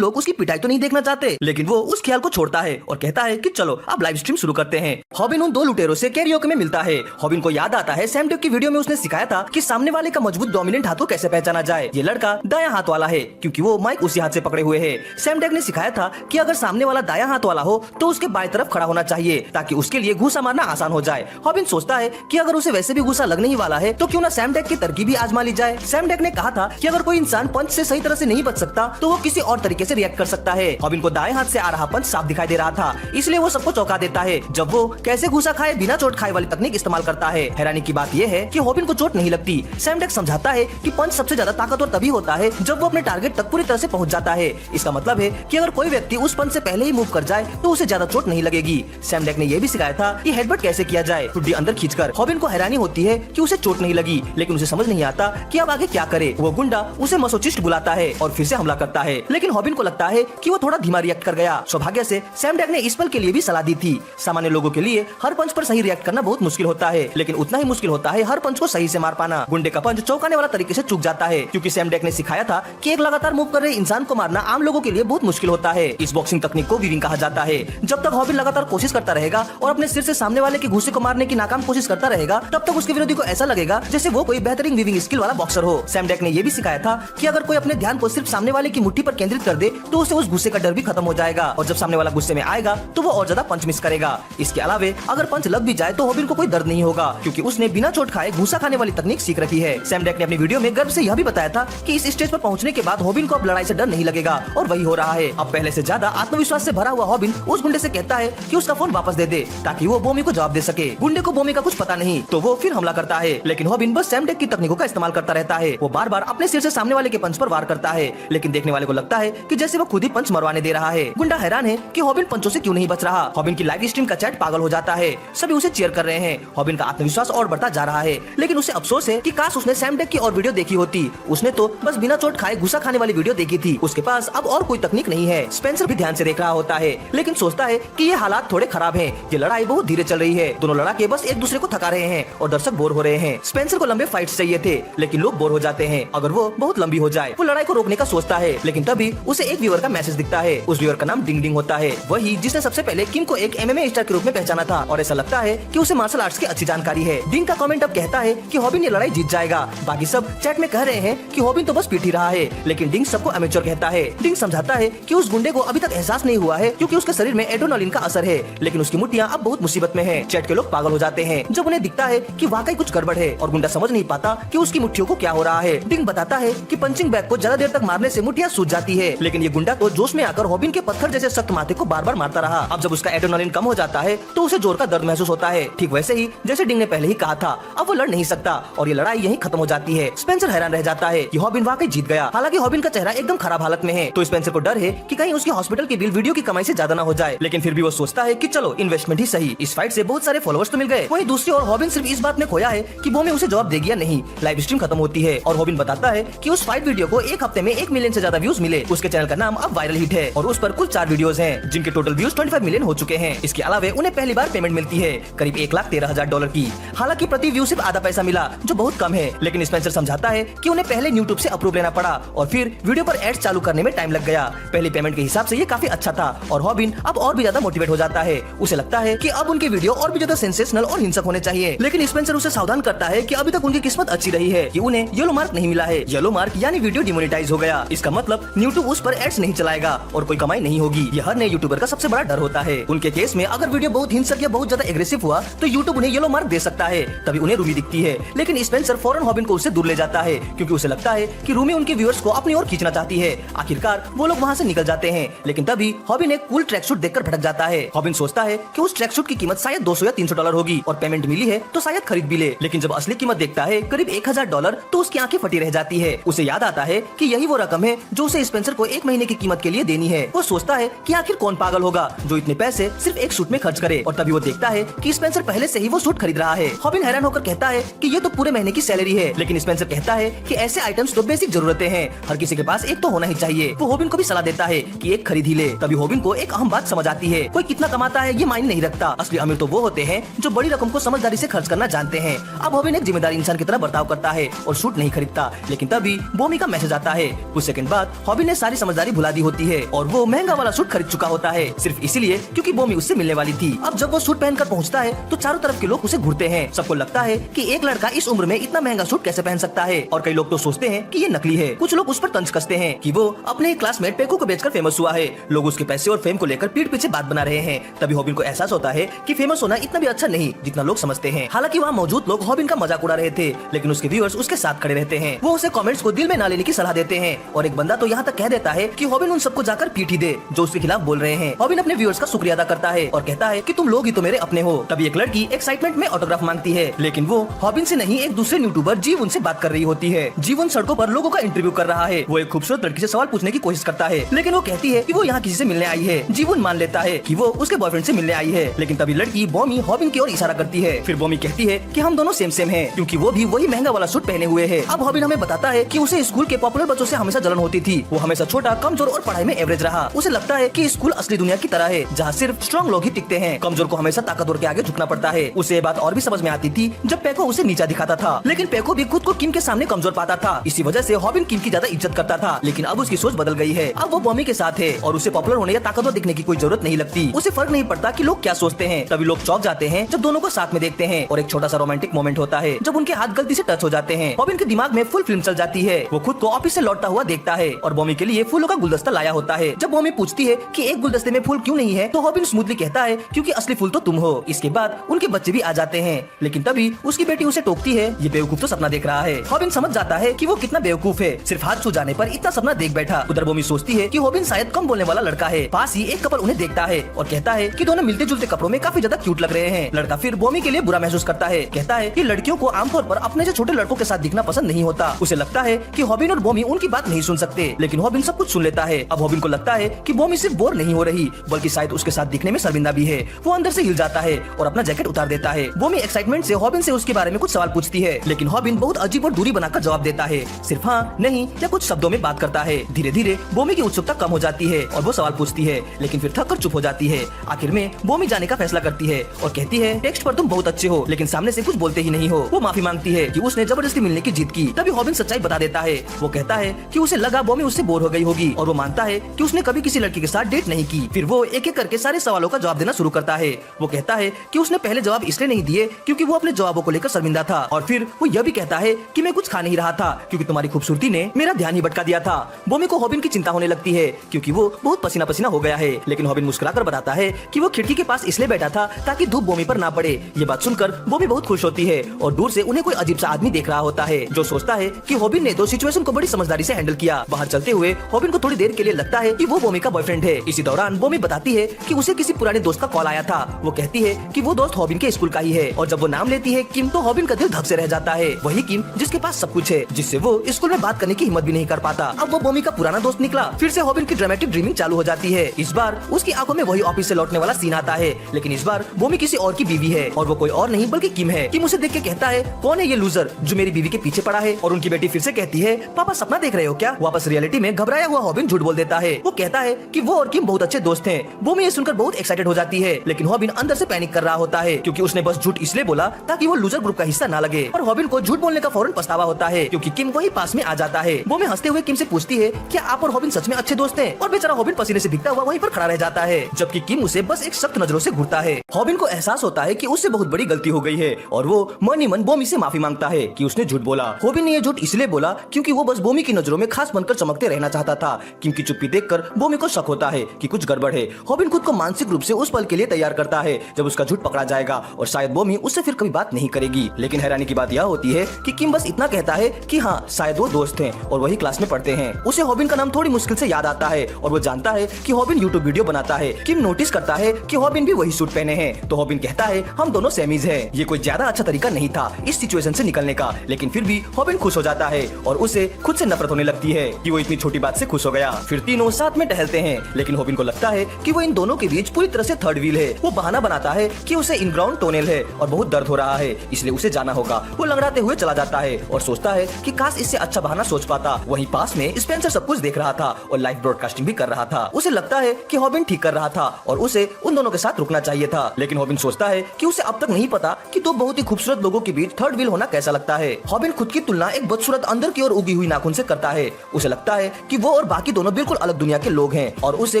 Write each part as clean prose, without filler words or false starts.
लोग उसकी पिटाई तो नहीं देखना चाहते, लेकिन वो उस ख्याल को छोड़ता है और कहता है कि चलो अब लाइव स्ट्रीम शुरू करते हैं। हॉबिन उन दो लुटेरों से कैरियोके में मिलता है। हॉबिन को याद आता है सैम डेक की वीडियो में उसने सिखाया था कि सामने वाले का मजबूत डोमिनेंट हाथ को कैसे पहचाना जाए। ये लड़का दायां हाथ वाला है क्योंकि वो माइक उसी हाथ से पकड़े हुए है। सैम डेक ने सिखाया था कि अगर सामने वाला दायां हाथ वाला हो तो उसके बाएं तरफ खड़ा होना चाहिए ताकि उसके लिए घूसा मारना आसान हो जाए। हॉबिन सोचता है कि अगर उसे वैसे भी घूसा लगने ही वाला है तो क्यों ना सैम डेक की तरकीब भी आजमा ली जाए। सैम डेक ने कहा था कि अगर कोई इंसान पंच से सही तरह से नहीं बच सकता तो वो किसी और तरीके से रिएक्ट कर सकता है। हॉबिन को दाएं हाथ से आ रहा पंच साफ दिखाई दे रहा था, इसलिए वो सबको चौंका देता है जब वो कैसे घूसा खाए बिना चोट खाए वाली तकनीक इस्तेमाल करता है। हैरानी की बात यह है कि हॉबिन को चोट नहीं लगती। सैम डेक समझाता है कि पंच सबसे ज्यादा ताकतवर तभी होता है जब वो अपने टारगेट तक पूरी तरह से पहुंच जाता है। इसका मतलब है कि अगर कोई व्यक्ति उस पंच से पहले ही मूव कर जाए तो उसे ज्यादा चोट नहीं लगेगी। सैम डेक ने यह भी सिखाया था कि हेडबट कैसे किया जाए, ठुड्डी अंदर खींचकर। हॉबिन को हैरानी होती है कि उसे चोट नहीं लगी, लेकिन उसे समझ नहीं आता कि अब आगे क्या करे। वो गुंडा उसे मसोचिस्ट बुलाता है और फिर से हमला करता है, लेकिन हॉबिन को लगता है कि वो थोड़ा धीमा रिएक्ट कर गया। सौभाग्य से सैम डेक ने इस पल के लिए भी सलाह दी थी। सामान्य लोगों के लिए हर पंच पर सही रिएक्ट करना बहुत मुश्किल होता है, लेकिन उतना ही मुश्किल होता है हर पंच को सही से मार पाना। गुंडे का पंच चौंकाने वाला तरीके से चूक जाता है क्योंकि सैम डेक ने सिखाया था कि एक लगातार मूव कर रहे इंसान को मारना आम लोगों के लिए बहुत मुश्किल होता है। इस बॉक्सिंग तकनीक को वीविंग कहा जाता है। जब तक हॉबिन लगातार कोशिश करता रहेगा और अपने सिर से सामने वाले के घूसे को मारने की नाकाम कोशिश करता रहेगा, तब तक उसके विरोधी को ऐसा लगेगा जैसे वो कोई बेहतरीन वीविंग स्किल वाला बॉक्सर हो। सैम डेक ने यह भी सिखाया था कि अगर कोई अपने ध्यान को सिर्फ सामने वाले की मुट्ठी पर केंद्रित कर दे तो उसे उस गुस्से का डर भी खत्म हो जाएगा और जब सामने वाला गुस्से में आएगा तो वो और ज्यादा पंच मिस करेगा। इसके अलावे अगर पंच लग भी जाए तो हॉबिन को कोई दर्द नहीं होगा क्योंकि उसने बिना चोट खाए घूसा खाने वाली तकनीक सीख रखी है। सैम डेक ने अपनी वीडियो में गर्व से यह भी बताया था कि इस स्टेज पर पहुंचने के बाद हॉबिन को अब लड़ाई से डर नहीं लगेगा और वही हो रहा है। अब पहले से ज्यादा आत्मविश्वास से भरा हुआ हॉबिन उस गुंडे से कहता है कि उसका फोन वापस दे दे ताकि वो बोमी को जवाब दे सके। गुंडे को बोमी का कुछ पता नहीं तो वो फिर हमला करता है, लेकिन हॉबिन बस सैम डेक की तकनीकों का इस्तेमाल करता रहता है। वो बार बार अपने सिर से सामने वाले के पंच पर वार करता है, लेकिन देखने वाले को लगता है कि जैसे वो खुद ही पंच मरवाने दे रहा है। गुंडा हैरान है कि हॉबिन पंचों से क्यों नहीं बच रहा। हॉबिन की लाइव स्ट्रीम का चैट पागल हो जाता है, सभी उसे चीयर कर रहे हैं। हॉबिन का आत्मविश्वास और बढ़ता जा रहा है, लेकिन उसे अफसोस है कि काश उसने सैम डेक की और वीडियो देखी होती। उसने तो बस बिना चोट खाए घुसा खाने वाली वीडियो देखी थी। उसके पास अब और कोई तकनीक नहीं है। स्पेंसर भी ध्यान से देख रहा होता है, लेकिन सोचता है कि ये हालात थोड़े खराब हैं। ये लड़ाई बहुत धीरे चल रही है। दोनों लड़ाके बस एक दूसरे को थका रहे हैं और दर्शक बोर हो रहे हैं। स्पेंसर को लंबे फाइट्स चाहिए थे, लेकिन लोग बोर हो जाते हैं अगर वो बहुत लंबी हो जाए। वो लड़ाई को रोकने का सोचता है, लेकिन तभी उसे एक व्यूअर का मैसेज दिखता है। उस व्यूअर का नाम डिंग डिंग होता है, वही जिसने सबसे पहले किम को एक एमएमए स्टार के रूप में पहचाना था और ऐसा लगता है कि उसे मार्शल आर्ट्स की अच्छी जानकारी है। डिंग का कमेंट अब कहता है कि हॉबिन ये लड़ाई जीत जाएगा। बाकी सब चैट में कह रहे हैं कि हॉबिन तो बस पीट ही रहा है, लेकिन डिंग सबको अमेच्योर कहता है। डिंग समझाता है कि उस गुंडे को अभी तक एहसास नहीं हुआ है क्योंकि उसके शरीर में एड्रेनालिन का असर है, लेकिन उसकी मुट्ठियां अब बहुत मुसीबत में हैं। चैट के लोग पागल हो जाते हैं जब उन्हें दिखता है कि वाकई कुछ गड़बड़ है और गुंडा समझ नहीं पाता कि उसकी मुट्ठियों को क्या हो रहा है। डिंग बताता है कि पंचिंग बैग को ज्यादा देर तक मारने से मुट्ठियां सूज जाती है, लेकिन ये गुंडा तो जोश में आकर हॉबिन के पत्थर जैसे सख्त माथे को बार बार मारता रहा। अब जब उसका एड्रेनालिन कम हो जाता है तो उसे जोर का दर्द महसूस होता है, ठीक वैसे ही जैसे डिंग ने पहले ही कहा था। अब वो लड़ नहीं सकता और ये लड़ाई यहीं खत्म हो जाती है। स्पेंसर हैरान रह जाता है कि हॉबिन वाकई जीत गया। हालांकि हॉबिन का चेहरा एकदम खराब हालत में है, तो स्पेंसर को डर है कि कहीं उसकी हॉस्पिटल की बिल वीडियो की कमाई से ज्यादा न हो जाए, लेकिन फिर भी वो सोचता है कि चलो इन्वेस्टमेंट ही सही। इस फाइट से बहुत सारे फॉलोअर्स तो मिल गए। वहीं दूसरी ओर हॉबिन सिर्फ इस बात में खोया है कि बोमी उसे जवाब देगी या नहीं। लाइव स्ट्रीम खत्म होती है और हॉबिन बताता है कि उस फाइट वीडियो को एक हफ्ते में 1 मिलियन से ज्यादा व्यूज मिले। उसके चैनल का नाम अब वायरल हिट है और उस पर कुल 4 वीडियोस हैं जिनके टोटल व्यूज 25 मिलियन हो चुके हैं। इसके अलावा उन्हें पहली बार पेमेंट मिलती है करीब $1,13,000 की। हालांकि प्रति व्यू सिर्फ आधा पैसा मिला जो बहुत कम है, लेकिन स्पेंसर समझाता है कि उन्हें पहले यूट्यूब से अप्रूव लेना पड़ा और फिर वीडियो पर एड्स चालू करने में टाइम लग गया। पहली पेमेंट के हिसाब से ये काफी अच्छा था और हॉबिन अब और भी ज्यादा मोटिवेट हो जाता है। उसे लगता है कि अब उनके वीडियो और भी ज्यादा सेंसेशनल और हिंसक होने चाहिए, लेकिन स्पेंसर उसे सावधान करता है कि अभी तक उनकी किस्मत अच्छी रही है कि उन्हें येलो मार्क नहीं मिला है। येलो मार्क यानी वीडियो डिमोनेटाइज हो गया। इसका मतलब यूट्यूब उस पर एड्स नहीं चलाएगा और कोई कमाई नहीं होगी। यह हर नए यूट्यूबर का सबसे बड़ा डर होता है। उनके केस में अगर वीडियो बहुत हिंसक या बहुत ज्यादा एग्रेसिव हुआ तो यूट्यूब उन्हें येलो मार्क दे सकता है, तभी उन्हें रूमी दिखती है। लेकिन स्पेंसर फौरन हॉबिन को उससे दूर ले जाता है क्योंकि उसे लगता है कि रूमी उनके व्यूअर्स को अपनी ओर खींचना चाहती है। आखिरकार वो लोग वहाँ से निकल जाते हैं, लेकिन तभी हॉबिन एक कूल ट्रैक सूट देखकर भटक जाता है। हॉबिन सोचता है कि उस ट्रैक सूट की कीमत शायद $200 या $300 होगी और पेमेंट मिली है तो शायद खरीद भी ले, लेकिन जब असली कीमत देखता है करीब $1,000 तो उसकी आंखें फटी रह जाती है। उसे याद आता है कि यही वो रकम है जो उसे स्पेंसर को 1 महीने की कीमत के लिए देनी है। वो सोचता है कि आखिर कौन पागल होगा जो इतने पैसे सिर्फ एक सूट में खर्च करे, और तभी वो देखता है कि स्पेंसर पहले से ही वो सूट खरीद रहा है। हॉबिन हैरान होकर कहता है कि ये तो पूरे महीने की सैलरी है, लेकिन स्पेंसर कहता है कि ऐसे आइटम्स तो बेसिक जरूरतें हैं, हर किसी के पास एक तो होना ही चाहिए। वो हॉबिन को भी सलाह देता है कि एक खरीद ही ले। तभी हॉबिन को एक अहम बात समझ आती है, कोई कितना कमाता है ये मायने नहीं रखता, असली अमीर तो वो होते हैं जो बड़ी रकम को समझदारी से खर्च करना जानते हैं। अब हॉबिन एक जिम्मेदार इंसान की तरह बर्ताव करता है और सूट नहीं खरीदता, लेकिन तभी बोमी का मैसेज आता है। कुछ सेकंड बाद हॉबिन ने सारी समझदारी भुला दी होती है और वो महंगा वाला सूट खरीद चुका होता है सिर्फ इसीलिए क्योंकि बॉमी उससे मिलने वाली थी। अब जब वो सूट पहनकर पहुंचता है तो चारों तरफ के लोग उसे घूरते हैं। सबको लगता है कि एक लड़का इस उम्र में इतना महंगा सूट कैसे पहन सकता है और कई लोग तो सोचते हैं कि ये नकली है। कुछ लोग उस पर तंज कसते हैं कि वो अपने क्लासमेट पेको को बेचकर फेमस हुआ है। लोग उसके पैसे और फेम को लेकर पीठ पीछे बात बना रहे हैं। तभी हॉबिन को एहसास होता है कि फेमस होना इतना भी अच्छा नहीं जितना लोग समझते हैं। हालांकि वहाँ मौजूद लोग हॉबिन का मजाक उड़ा रहे थे लेकिन उसके व्यूअर्स उसके साथ खड़े रहते हैं। वो उसे कमेंट्स को दिल में ना लेने की सलाह देते हैं और एक बंदा तो यहाँ तक कह देता है कि हॉबिन उन सबको जाकर पीट ही दे जो उसके खिलाफ बोल रहे हैं। हॉबिन अपने व्यूअर्स का शुक्रिया अदा करता है और कहता है कि तुम लोग ही तो मेरे अपने हो। तभी एक लड़की एक्साइटमेंट में ऑटोग्राफ मांगती है लेकिन वो हॉबिन से नहीं एक दूसरे यूट्यूबर जीवन से बात कर रही होती है। जीवन सड़कों पर लोगों का इंटरव्यू कर रहा है। वो एक खूबसूरत लड़की से सवाल पूछने की कोशिश करता है लेकिन वो कहती है कि वो यहाँ किसी से मिलने आई है। जीवन मान लेता है कि वो उसके बॉयफ्रेंड से मिलने आई है लेकिन तभी लड़की बॉमी हॉबिन की ओर इशारा करती है। फिर बॉमी कहती है कि हम दोनों सेम सेम हैं क्योंकि वो भी वही महंगा वाला सूट पहने हुए है। अब हॉबिन हमें बताता है कि उसे स्कूल के पॉपुलर बच्चों से हमेशा जलन होती थी। वो हमेशा छोटा, कमजोर और पढ़ाई में एवरेज रहा। उसे लगता है कि स्कूल असली दुनिया की तरह है जहाँ सिर्फ स्ट्रॉन्ग लोग ही टिकते हैं। कमजोर को हमेशा ताकतवर के आगे झुकना पड़ता है। उसे ये बात और भी समझ में आती थी जब पेको उसे नीचा दिखाता था लेकिन पेको भी खुद को किम के सामने कमजोर पाता था। इसी वजह से हॉबिन किम की ज्यादा इज्जत करता था लेकिन अब उसकी सोच बदल गई है। अब वो बॉमी के साथ है और उसे पॉपुलर होने या ताकतवर दिखने की कोई जरूरत नहीं लगती। उसे फर्क नहीं पड़ता कि लोग क्या सोचते हैं। तभी लोग चौंक जाते हैं जब दोनों को साथ में देखते हैं और एक छोटा सा रोमांटिक मोमेंट होता है जब उनके हाथ गलती से टच हो जाते हैं। हॉबिन के दिमाग में फुल फिल्म चल जाती है। वो खुद को ऑफिस से लौटता हुआ देखता है और बॉमी के लिए फूलों का गुलदस्ता लाया होता है। जब बॉमी पूछती है कि एक गुलदस्ते में फूल क्यों नहीं है तो हॉबिन स्मूथली कहता है क्योंकि असली फूल तो तुम हो। इसके बाद उनके बच्चे भी आ जाते हैं लेकिन तभी उसकी बेटी उसे टोकती है ये बेवकूफ तो सपना देख रहा है। हॉबिन समझ जाता है कि वो कितना बेवकूफ है, सिर्फ हाथ छू जाने पर इतना सपना देख बैठा। उधर बॉमी सोचती है कि हॉबिन शायद कम बोलने वाला लड़का है। पास ही एक कपल उन्हें देखता है और कहता है कि दोनों मिलते जुलते कपड़ों में काफी ज्यादा क्यूट लग रहे हैं। लड़का फिर बॉमी के लिए बुरा महसूस करता है, कहता है कि लड़कियों को आमतौर पर अपने से छोटे लड़कों के साथ दिखना पसंद नहीं होता। उसे लगता है कि हॉबिन और बॉमी उनकी बात नहीं सुन सकते लेकिन हॉबिन सब कुछ सुन लेता है। अब हॉबिन को लगता है कि बॉमी सिर्फ बोर नहीं हो रही बल्कि शायद उसके साथ दिखने में शर्मिंदा भी है। वो अंदर से हिल जाता है और अपना जैकेट उतार देता है। बॉमी एक्साइटमेंट से हॉबिन से उसके बारे में कुछ सवाल पूछती है लेकिन हॉबिन बहुत अजीब और दूरी बनाकर जवाब देता है, सिर्फ हाँ, नहीं या कुछ शब्दों में बात करता है। धीरे धीरे बॉमी की उत्सुकता कम हो जाती है और वो सवाल पूछती है लेकिन फिर थक कर चुप हो जाती है। आखिर में बॉमी जाने का फैसला करती है और कहती है टेक्स्ट पर तुम बहुत अच्छे हो लेकिन सामने से कुछ बोलते ही नहीं हो। वो माफी मांगती है कि उसने जबरदस्ती मिलने की जिद की। तभी हॉबिन सच्चाई बता देता है। वो कहता है कि उसे लगा बॉमी उससे बोर हो गई होगी और वो मानता है कि उसने कभी किसी लड़की के साथ डेट नहीं की। फिर वो एक एक करके सारे सवालों का जवाब देना शुरू करता है। वो कहता है कि उसने पहले जवाब इसलिए नहीं दिए क्योंकि वो अपने जवाबों को लेकर शर्मिंदा था और फिर वो यह भी कहता है कि मैं कुछ खा नहीं रहा था क्योंकि तुम्हारी खूबसूरती ने मेरा ध्यान ही भटका दिया था। बॉमी को हॉबिन की चिंता होने लगती है क्योंकि वो बहुत पसीना पसीना हो गया है लेकिन हॉबिन मुस्कुराकर बताता है कि वो खिड़की के पास इसलिए बैठा था ताकि धूप बॉमी पर ना पड़े। ये बात सुनकर बॉमी बहुत खुश होती है और दूर से उन्हें कोई अजीब सा आदमी देख रहा होता है जो सोचता है कि हॉबिन ने तो सिचुएशन को बड़ी समझदारी से हैंडल किया। बाहर चलते हुए हॉबिन को थोड़ी देर के लिए लगता है कि वो बॉमी का बॉयफ्रेंड है। इसी दौरान बॉमी बताती है कि उसे किसी पुराने दोस्त का कॉल आया था। वो कहती है कि वो दोस्त हॉबिन के स्कूल का ही है और जब वो नाम लेती है किम तो हॉबिन का दिल धक से रह जाता है। वही किम जिसके पास सब कुछ है, जिससे वो स्कूल में बात करने की हिम्मत भी नहीं कर पाता। अब वो बॉमी का पुराना दोस्त निकला। फिर से हॉबिन की ड्रामेटिक ड्रीमिंग चालू हो जाती है। इस बार उसकी आंखों में वही ऑफिस से लौटने वाला सीन आता है लेकिन इस बार बॉमी किसी और की बीवी है और वो कोई और नहीं बल्कि किम है। किम उसे देख के कहता है कौन है ये लूजर जो मेरी बीवी के पीछे पड़ा है और उनकी बेटी फिर से कहती है पापा सपना देख रहे हो क्या। वापस रियलिटी में घबराया हुआ हॉबिन झूठ बोल देता है। वो कहता है कि वो और किम बहुत अच्छे दोस्त हैं। बॉमी ये सुनकर बहुत एक्साइटेड हो जाती है लेकिन हॉबिन अंदर से पैनिक कर रहा होता है क्योंकि उसने बस झूठ इसलिए बोला ताकि वो लूजर ग्रुप का हिस्सा ना लगे और हॉबिन को झूठ बोलने का फौरन पछतावा होता है क्योंकि किम वही पास में आ जाता है। बॉमी हंसते हुए किम से पूछती है क्या आप और हॉबिन सच में अच्छे दोस्त हैं और बेचारा हॉबिन पसीने से भीगता हुआ वहीं पर खड़ा रह जाता है जबकि किम उसे बस एक सख्त नजरों से घूरता है। हॉबिन को एहसास होता है कि उससे बहुत बड़ी गलती हो गई है और वो मन ही मन बॉमी से माफी मांगता है कि उसने झूठ बोला। हॉबिन ने ये झूठ इसलिए बोला क्योंकि वो बस बॉमी की नजरों में खास बनकर चमकते रहना चाहता था। किम की चुप्पी देखकर बॉमी को शक होता है कि कुछ गड़बड़ है। हॉबिन खुद को मानसिक रूप से उस पल के लिए तैयार करता है जब उसका झूठ पकड़ा जाएगा और शायद बॉमी उससे फिर कभी बात नहीं करेगी। लेकिन हैरानी की बात यह होती है कि किम बस इतना कहता है कि हाँ शायद वो दोस्त हैं और वही क्लास में पढ़ते हैं। उसे हॉबिन का नाम थोड़ी मुश्किल से याद आता है और वो जानता है कि हॉबिन यूट्यूब वीडियो बनाता है। किम नोटिस करता है कि हॉबिन भी वही सूट पहने हैं तो हॉबिन कहता है हम दोनों सेमीज हैं। ये कोई ज्यादा अच्छा तरीका नहीं था इस सिचुएशन से निकलने का लेकिन फिर भी हॉबिन खुश हो जाता है और उसे खुद से नफरत होने लगती है कि वो इतनी छोटी बात से खुश हो गया। फिर तीनों साथ में टहलते हैं लेकिन हॉबिन को लगता है कि वो इन दोनों के बीच पूरी तरह से थर्ड व्हील है। वो बहाना बनाता है कि उसे इन ग्राउंड टोनेल है और बहुत दर्द हो रहा है इसलिए उसे जाना होगा। वो लंगड़ाते हुए चला जाता है और सोचता है कि काश इससे अच्छा बहाना सोच पाता। वहीं पास में स्पेंसर सब कुछ देख रहा था और लाइव ब्रॉडकास्टिंग भी कर रहा था। उसे लगता है कि हॉबिन ठीक कर रहा था और उसे उन दोनों के साथ रुकना चाहिए था लेकिन हॉबिन सोचता है कि उसे अब तक नहीं पता कि दो बहुत ही खूबसूरत लोगों के बीच थर्ड व्हील होना कैसा लगता है। हॉबिन खुद की तुलना एक बदसूरत अंदर की ओर उगी हुई नाखून से करता है। उसे लगता है कि वो वो और बाकी दोनों बिल्कुल अलग दुनिया के लोग हैं और उसे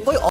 कोई